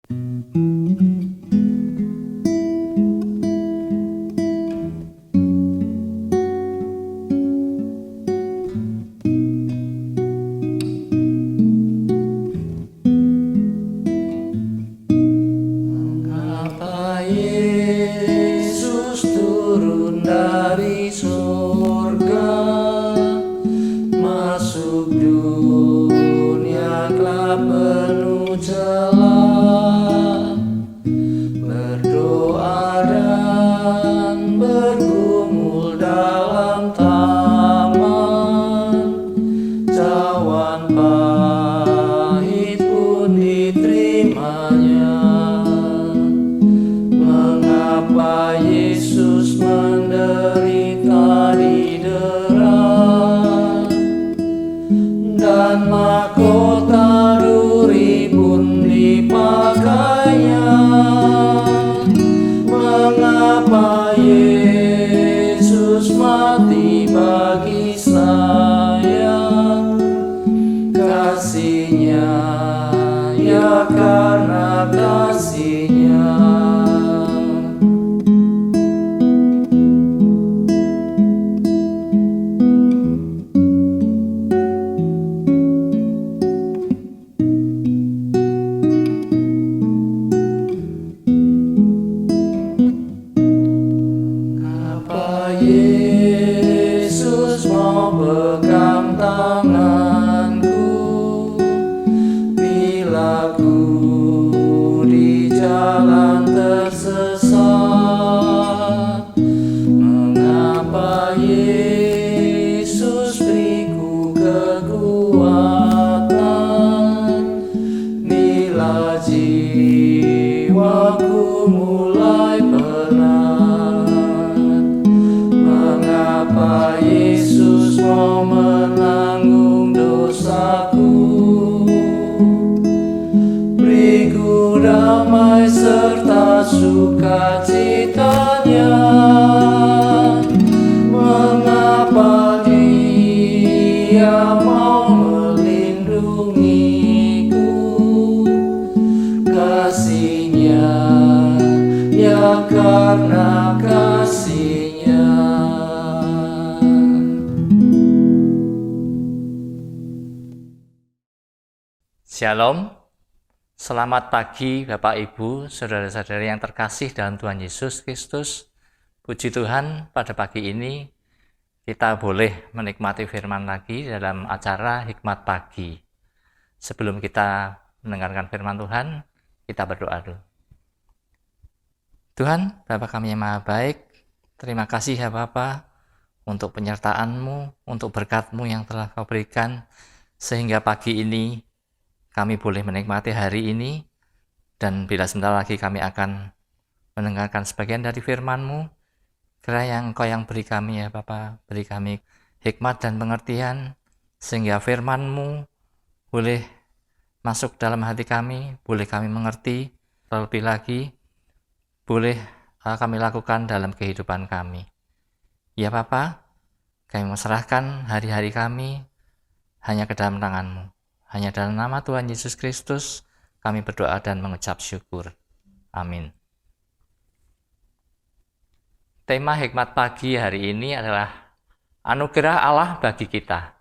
Mengapa Yesus turun dari surga, masuk dunia gelap penuh celah, berdoa dan bergumul dalam taman, cawan pahit pun diterimanya. Mengapa Yesus menderita didera, dan mahkota duri pun dipakainya? Mengapa Yesus mati bagi saya? Kasihnya, ya karena kasihnya. Apa Yesus mau pegang tanganku bila ku di jalan tersesat? Mengapa Yesus beriku kekuatan bila jiwaku mulai penat? Mengapa Yesus mau menanggung dosaku, beriku damai serta sukacitanya? Mengapa Dia mau melindungiku? Kasihnya, ya karena kasihnya. Shalom, selamat pagi Bapak Ibu, saudara-saudari yang terkasih dalam Tuhan Yesus Kristus. Puji Tuhan, pada pagi ini kita boleh menikmati firman lagi dalam acara Hikmat Pagi. Sebelum kita mendengarkan firman Tuhan, kita berdoa dulu. Tuhan, Bapa kami yang maha baik, terima kasih ya Bapa untuk penyertaan-Mu, untuk berkat-Mu yang telah Kau berikan, sehingga pagi ini kami boleh menikmati hari ini, dan bila sebentar lagi kami akan mendengarkan sebagian dari firman-Mu. Kiranya Engkau yang beri kami ya Bapa, beri kami hikmat dan pengertian, sehingga firman-Mu boleh masuk dalam hati kami, boleh kami mengerti, terlebih lagi boleh kami lakukan dalam kehidupan kami. Ya Bapa, kami menyerahkan hari-hari kami hanya ke dalam tangan-Mu. Hanya dalam nama Tuhan Yesus Kristus kami berdoa dan mengucap syukur. Amin. Tema hikmat pagi hari ini adalah anugerah Allah bagi kita.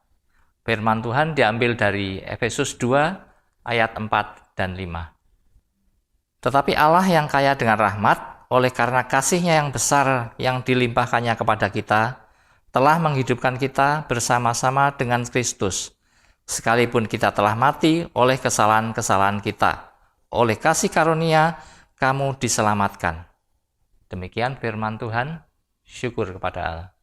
Firman Tuhan diambil dari Efesus 2 ayat 4 dan 5. Tetapi Allah yang kaya dengan rahmat, oleh karena kasih-Nya yang besar yang dilimpahkannya kepada kita, telah menghidupkan kita bersama-sama dengan Kristus. Sekalipun kita telah mati oleh kesalahan-kesalahan kita, oleh kasih karunia kamu diselamatkan. Demikian firman Tuhan, syukur kepada Allah.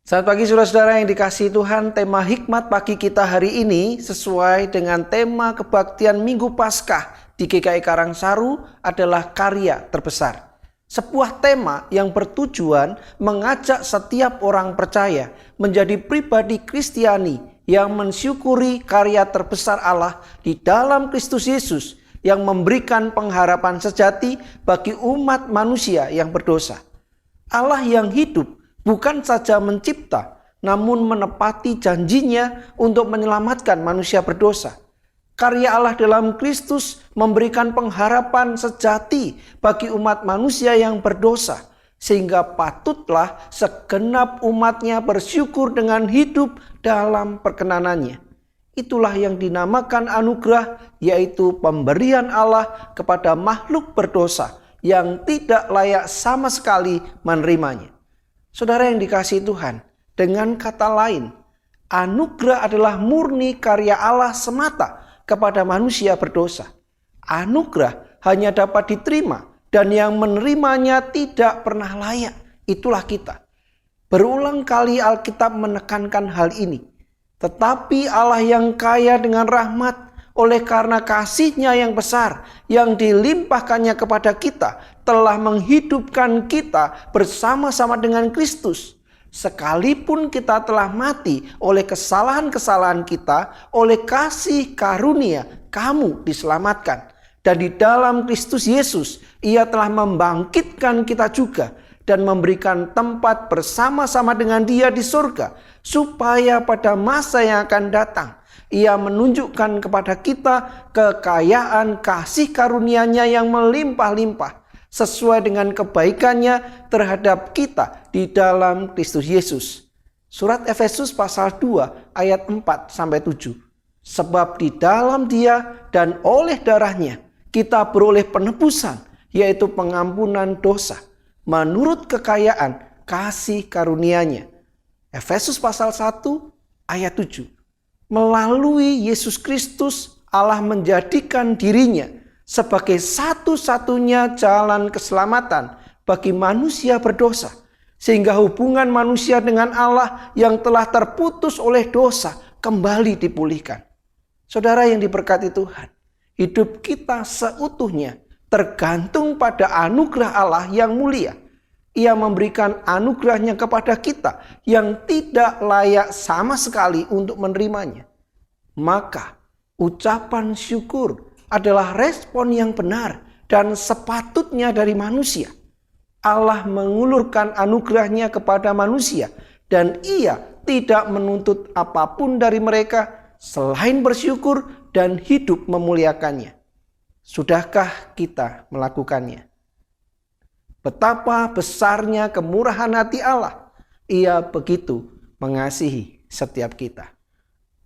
Selamat pagi saudara-saudara yang dikasihi Tuhan. Tema hikmat pagi kita hari ini sesuai dengan tema kebaktian Minggu Paskah di GKI Karangsaru adalah karya terbesar. Sebuah tema yang bertujuan mengajak setiap orang percaya menjadi pribadi Kristiani yang mensyukuri karya terbesar Allah di dalam Kristus Yesus yang memberikan pengharapan sejati bagi umat manusia yang berdosa. Allah yang hidup bukan saja mencipta, namun menepati janjinya untuk menyelamatkan manusia berdosa. Karya Allah dalam Kristus memberikan pengharapan sejati bagi umat manusia yang berdosa, sehingga patutlah segenap umatnya bersyukur dengan hidup dalam perkenanannya. Itulah yang dinamakan anugerah, yaitu pemberian Allah kepada makhluk berdosa yang tidak layak sama sekali menerimanya. Saudara yang dikasihi Tuhan, dengan kata lain, anugerah adalah murni karya Allah semata kepada manusia berdosa. Anugerah hanya dapat diterima dan yang menerimanya tidak pernah layak. Itulah kita. Berulang kali Alkitab menekankan hal ini. Tetapi Allah yang kaya dengan rahmat, oleh karena kasih-Nya yang besar yang dilimpahkannya kepada kita, telah menghidupkan kita bersama-sama dengan Kristus. Sekalipun kita telah mati oleh kesalahan-kesalahan kita, oleh kasih karunia kamu diselamatkan. Dan di dalam Kristus Yesus, Ia telah membangkitkan kita juga dan memberikan tempat bersama-sama dengan Dia di surga, supaya pada masa yang akan datang Ia menunjukkan kepada kita kekayaan kasih karunia-Nya yang melimpah-limpah sesuai dengan kebaikan-Nya terhadap kita di dalam Kristus Yesus. Surat Efesus pasal 2 ayat 4-7. Sebab di dalam Dia dan oleh darah-Nya kita beroleh penebusan, yaitu pengampunan dosa, menurut kekayaan kasih karunia-Nya. Efesus pasal 1 ayat 7. Melalui Yesus Kristus Allah menjadikan diri-Nya sebagai satu-satunya jalan keselamatan bagi manusia berdosa, sehingga hubungan manusia dengan Allah yang telah terputus oleh dosa kembali dipulihkan. Saudara yang diberkati Tuhan, hidup kita seutuhnya tergantung pada anugerah Allah yang mulia. Ia memberikan anugerah-Nya kepada kita yang tidak layak sama sekali untuk menerimanya. Maka ucapan syukur adalah respon yang benar dan sepatutnya dari manusia. Allah mengulurkan anugerah-Nya kepada manusia dan Ia tidak menuntut apapun dari mereka selain bersyukur dan hidup memuliakannya. Sudahkah kita melakukannya? Betapa besarnya kemurahan hati Allah. Ia begitu mengasihi setiap kita.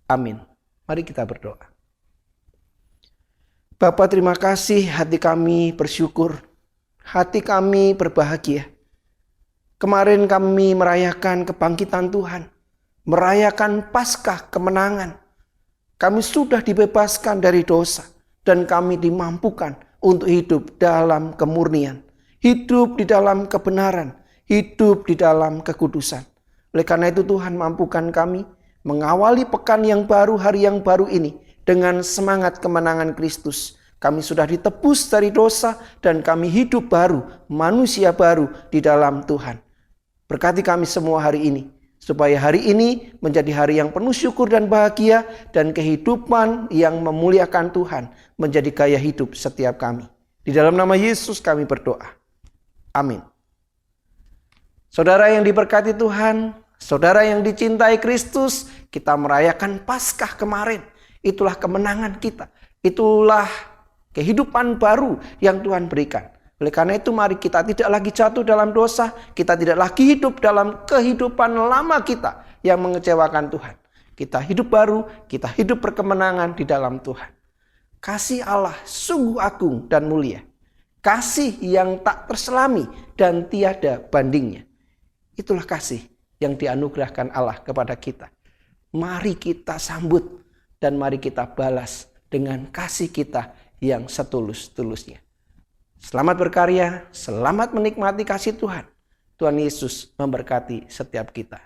Amin. Mari kita berdoa. Bapa, terima kasih, hati kami bersyukur, hati kami berbahagia. Kemarin kami merayakan kebangkitan Tuhan, merayakan Paskah kemenangan. Kami sudah dibebaskan dari dosa dan kami dimampukan untuk hidup dalam kemurnian, hidup di dalam kebenaran, hidup di dalam kekudusan. Oleh karena itu Tuhan, mampukan kami mengawali pekan yang baru, hari yang baru ini dengan semangat kemenangan Kristus. Kami sudah ditebus dari dosa dan kami hidup baru, manusia baru di dalam Tuhan. Berkati kami semua hari ini, supaya hari ini menjadi hari yang penuh syukur dan bahagia, dan kehidupan yang memuliakan Tuhan menjadi gaya hidup setiap kami. Di dalam nama Yesus kami berdoa. Amin. Saudara yang diberkati Tuhan, saudara yang dicintai Kristus, kita merayakan Paskah kemarin. Itulah kemenangan kita. Itulah kehidupan baru yang Tuhan berikan. Oleh karena itu mari kita tidak lagi jatuh dalam dosa. Kita tidak lagi hidup dalam kehidupan lama kita yang mengecewakan Tuhan. Kita hidup baru, kita hidup berkemenangan di dalam Tuhan. Kasih Allah sungguh agung dan mulia. Kasih yang tak terselami dan tiada bandingnya. Itulah kasih yang dianugerahkan Allah kepada kita. Mari kita sambut dan mari kita balas dengan kasih kita yang setulus-tulusnya. Selamat berkarya, selamat menikmati kasih Tuhan. Tuhan Yesus memberkati setiap kita.